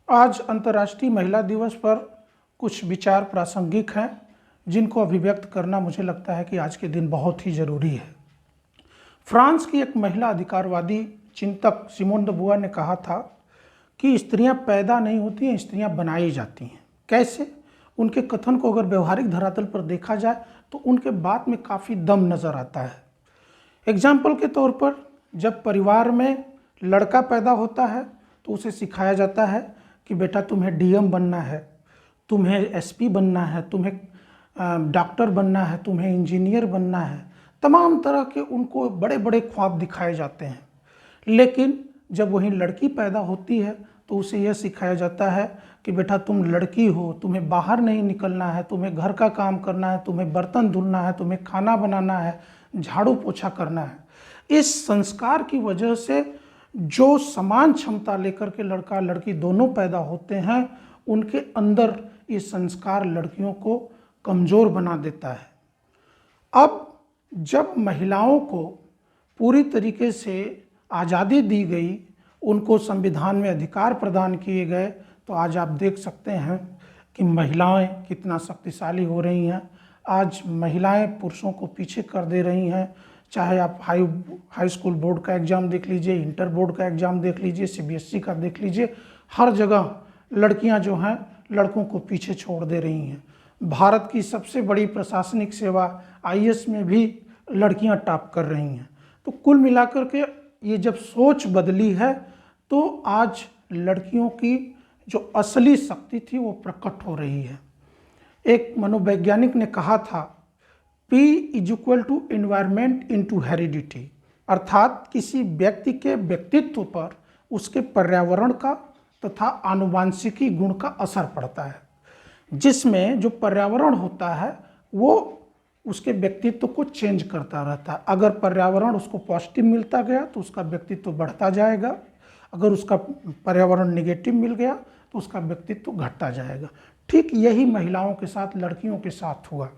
आज अंतर्राष्ट्रीय महिला दिवस पर कुछ विचार प्रासंगिक हैं जिनको अभिव्यक्त करना मुझे लगता है कि आज के दिन बहुत ही ज़रूरी है। फ्रांस की एक महिला अधिकारवादी चिंतक सिमोन द बुआ ने कहा था कि स्त्रियां पैदा नहीं होती हैं, स्त्रियां बनाई जाती हैं। कैसे? उनके कथन को अगर व्यवहारिक धरातल पर देखा जाए तो उनके बात में काफ़ी दम नज़र आता है। एग्जाम्पल के तौर पर जब परिवार में लड़का पैदा होता है तो उसे सिखाया जाता है कि बेटा तुम्हें डीएम बनना है, तुम्हें एसपी बनना है, तुम्हें डॉक्टर बनना है, तुम्हें इंजीनियर बनना है। तमाम तरह के उनको बड़े बड़े ख्वाब दिखाए जाते हैं। लेकिन जब वहीं लड़की पैदा होती है तो उसे यह सिखाया जाता है कि बेटा तुम लड़की हो, तुम्हें बाहर नहीं निकलना है, तुम्हें घर का काम करना है, तुम्हें बर्तन धुलना है, तुम्हें खाना बनाना है, झाड़ू पोछा करना है। इस संस्कार की वजह से जो समान क्षमता लेकर के लड़का लड़की दोनों पैदा होते हैं, उनके अंदर ये संस्कार लड़कियों को कमज़ोर बना देता है। अब जब महिलाओं को पूरी तरीके से आज़ादी दी गई, उनको संविधान में अधिकार प्रदान किए गए, तो आज आप देख सकते हैं कि महिलाएं कितना शक्तिशाली हो रही हैं। आज महिलाएं पुरुषों को पीछे कर दे रही हैं। चाहे आप हाई स्कूल बोर्ड का एग्ज़ाम देख लीजिए, इंटर बोर्ड का एग्ज़ाम देख लीजिए, सीबीएसई का देख लीजिए, हर जगह लड़कियां जो हैं लड़कों को पीछे छोड़ दे रही हैं। भारत की सबसे बड़ी प्रशासनिक सेवा आईएएस में भी लड़कियां टॉप कर रही हैं। तो कुल मिलाकर के ये जब सोच बदली है तो आज लड़कियों की जो असली शक्ति थी वो प्रकट हो रही है। एक मनोवैज्ञानिक ने कहा था P = एनवायरमेंट इंटू हेरिडिटी, अर्थात किसी व्यक्ति के व्यक्तित्व पर उसके पर्यावरण का तथा आनुवांशिकी गुण का असर पड़ता है। जिसमें जो पर्यावरण होता है वो उसके व्यक्तित्व को चेंज करता रहता है। अगर पर्यावरण उसको पॉजिटिव मिलता गया तो उसका व्यक्तित्व बढ़ता जाएगा, अगर उसका पर्यावरण नेगेटिव मिल गया तो उसका व्यक्तित्व घटता जाएगा। ठीक यही महिलाओं के साथ, लड़कियों के साथ हुआ।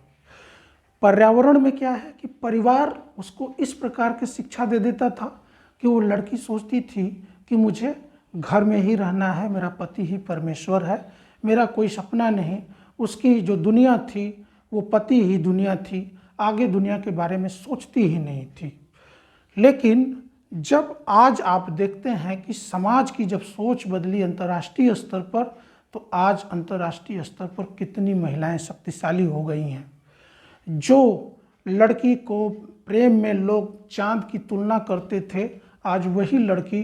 पर्यावरण में क्या है कि परिवार उसको इस प्रकार की शिक्षा दे देता था कि वो लड़की सोचती थी कि मुझे घर में ही रहना है, मेरा पति ही परमेश्वर है, मेरा कोई सपना नहीं। उसकी जो दुनिया थी वो पति ही दुनिया थी, आगे दुनिया के बारे में सोचती ही नहीं थी। लेकिन जब आज आप देखते हैं कि समाज की जब सोच बदली अंतर्राष्ट्रीय स्तर पर, तो आज अंतर्राष्ट्रीय स्तर पर कितनी महिलाएं शक्तिशाली हो गई हैं। जो लड़की को प्रेम में लोग चांद की तुलना करते थे, आज वही लड़की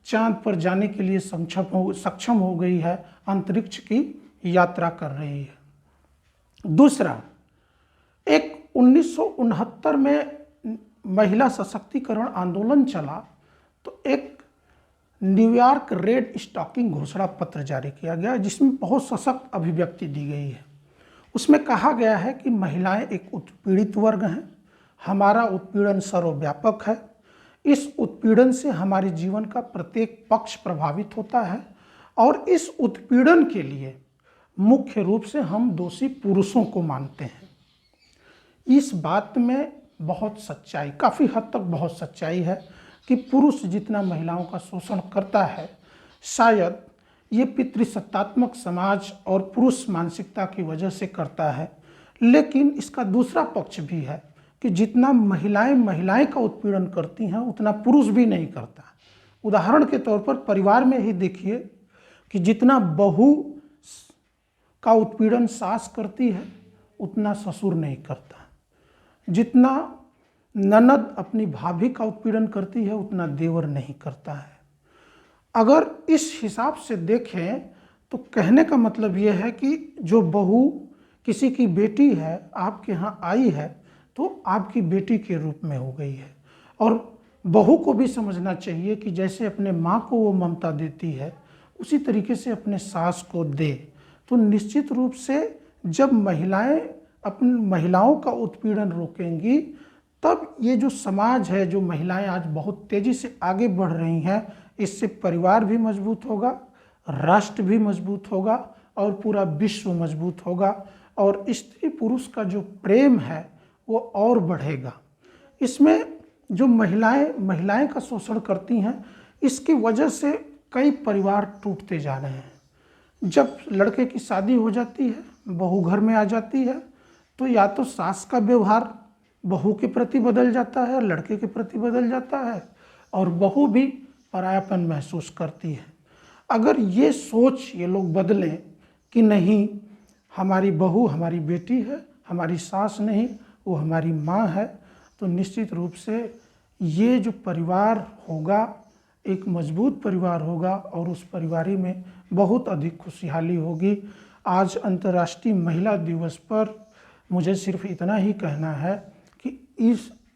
चांद पर जाने के लिए सक्षम हो गई है, अंतरिक्ष की यात्रा कर रही है। दूसरा, एक 1969 में महिला सशक्तिकरण आंदोलन चला तो एक न्यूयॉर्क रेड स्टॉकिंग घोषणा पत्र जारी किया गया जिसमें बहुत सशक्त अभिव्यक्ति दी गई है। उसमें कहा गया है कि महिलाएं एक उत्पीड़ित वर्ग हैं, हमारा उत्पीड़न सर्वव्यापक है, इस उत्पीड़न से हमारे जीवन का प्रत्येक पक्ष प्रभावित होता है और इस उत्पीड़न के लिए मुख्य रूप से हम दोषी पुरुषों को मानते हैं। इस बात में बहुत सच्चाई, काफ़ी हद तक बहुत सच्चाई है कि पुरुष जितना महिलाओं का शोषण करता है, शायद ये पितृसत्तात्मक समाज और पुरुष मानसिकता की वजह से करता है। लेकिन इसका दूसरा पक्ष भी है कि जितना महिलाएं का उत्पीड़न करती हैं उतना पुरुष भी नहीं करता। उदाहरण के तौर पर परिवार में ही देखिए कि जितना बहू का उत्पीड़न सास करती है उतना ससुर नहीं करता, जितना ननद अपनी भाभी का उत्पीड़न करती है उतना देवर नहीं करता है। अगर इस हिसाब से देखें तो कहने का मतलब यह है कि जो बहू किसी की बेटी है, आपके यहाँ आई है तो आपकी बेटी के रूप में हो गई है। और बहू को भी समझना चाहिए कि जैसे अपने माँ को वो ममता देती है उसी तरीके से अपने सास को दे। तो निश्चित रूप से जब महिलाएं अपनी महिलाओं का उत्पीड़न रोकेंगी तब ये जो समाज है, जो महिलाएं आज बहुत तेज़ी से आगे बढ़ रही हैं, इससे परिवार भी मजबूत होगा, राष्ट्र भी मजबूत होगा और पूरा विश्व मजबूत होगा और स्त्री पुरुष का जो प्रेम है वो और बढ़ेगा। इसमें जो महिलाएं का शोषण करती हैं, इसकी वजह से कई परिवार टूटते जा रहे हैं। जब लड़के की शादी हो जाती है, बहू घर में आ जाती है, तो या तो सास का व्यवहार बहू के प्रति बदल जाता है, लड़के के प्रति बदल जाता है, और बहू भी परायापन महसूस करती है। अगर ये सोच ये लोग बदलें कि नहीं, हमारी बहू हमारी बेटी है, हमारी सास नहीं, वो हमारी माँ है, तो निश्चित रूप से ये जो परिवार होगा एक मजबूत परिवार होगा और उस परिवार में बहुत अधिक खुशहाली होगी। आज अंतर्राष्ट्रीय महिला दिवस पर मुझे सिर्फ इतना ही कहना है कि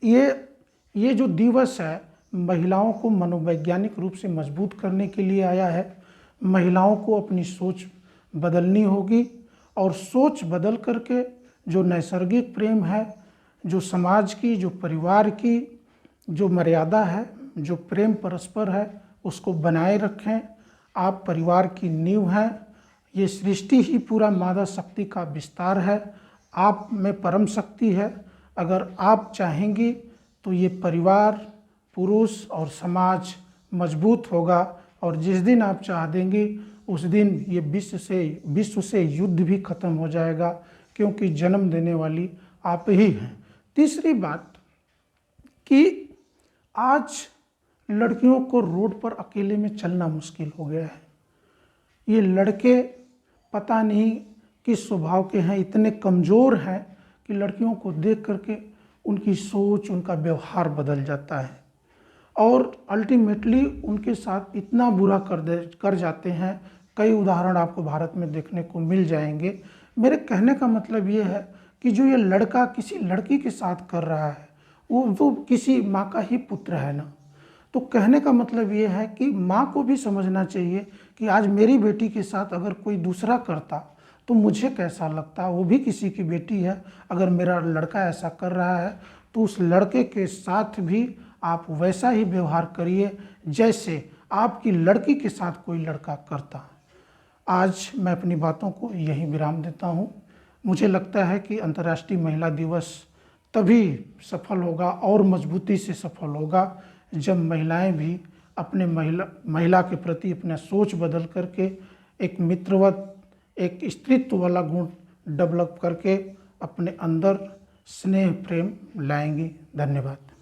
ये जो दिवस है महिलाओं को मनोवैज्ञानिक रूप से मजबूत करने के लिए आया है। महिलाओं को अपनी सोच बदलनी होगी और सोच बदल करके जो नैसर्गिक प्रेम है, जो समाज की, जो परिवार की जो मर्यादा है, जो प्रेम परस्पर है, उसको बनाए रखें। आप परिवार की नींव हैं। ये सृष्टि ही पूरा मादा शक्ति का विस्तार है। आप में परम शक्ति है। अगर आप चाहेंगी तो ये परिवार, पुरुष और समाज मजबूत होगा, और जिस दिन आप चाह देंगी उस दिन ये विश्व से युद्ध भी खत्म हो जाएगा, क्योंकि जन्म देने वाली आप ही हैं। तीसरी बात कि आज लड़कियों को रोड पर अकेले में चलना मुश्किल हो गया है। ये लड़के पता नहीं किस स्वभाव के हैं, इतने कमज़ोर हैं कि लड़कियों को देख करके उनकी सोच, उनका व्यवहार बदल जाता है और अल्टीमेटली उनके साथ इतना बुरा कर जाते हैं। कई उदाहरण आपको भारत में देखने को मिल जाएंगे। मेरे कहने का मतलब ये है कि जो ये लड़का किसी लड़की के साथ कर रहा है वो किसी माँ का ही पुत्र है ना। तो कहने का मतलब ये है कि माँ को भी समझना चाहिए कि आज मेरी बेटी के साथ अगर कोई दूसरा करता तो मुझे कैसा लगता। वो भी किसी की बेटी है। अगर मेरा लड़का ऐसा कर रहा है तो उस लड़के के साथ भी आप वैसा ही व्यवहार करिए जैसे आपकी लड़की के साथ कोई लड़का करता। आज मैं अपनी बातों को यहीं विराम देता हूँ। मुझे लगता है कि अंतर्राष्ट्रीय महिला दिवस तभी सफल होगा और मजबूती से सफल होगा जब महिलाएं भी अपने महिला के प्रति अपना सोच बदल करके एक मित्रवत, एक स्त्रीत्व वाला गुण डेवलप करके अपने अंदर स्नेह प्रेम लाएंगी। धन्यवाद।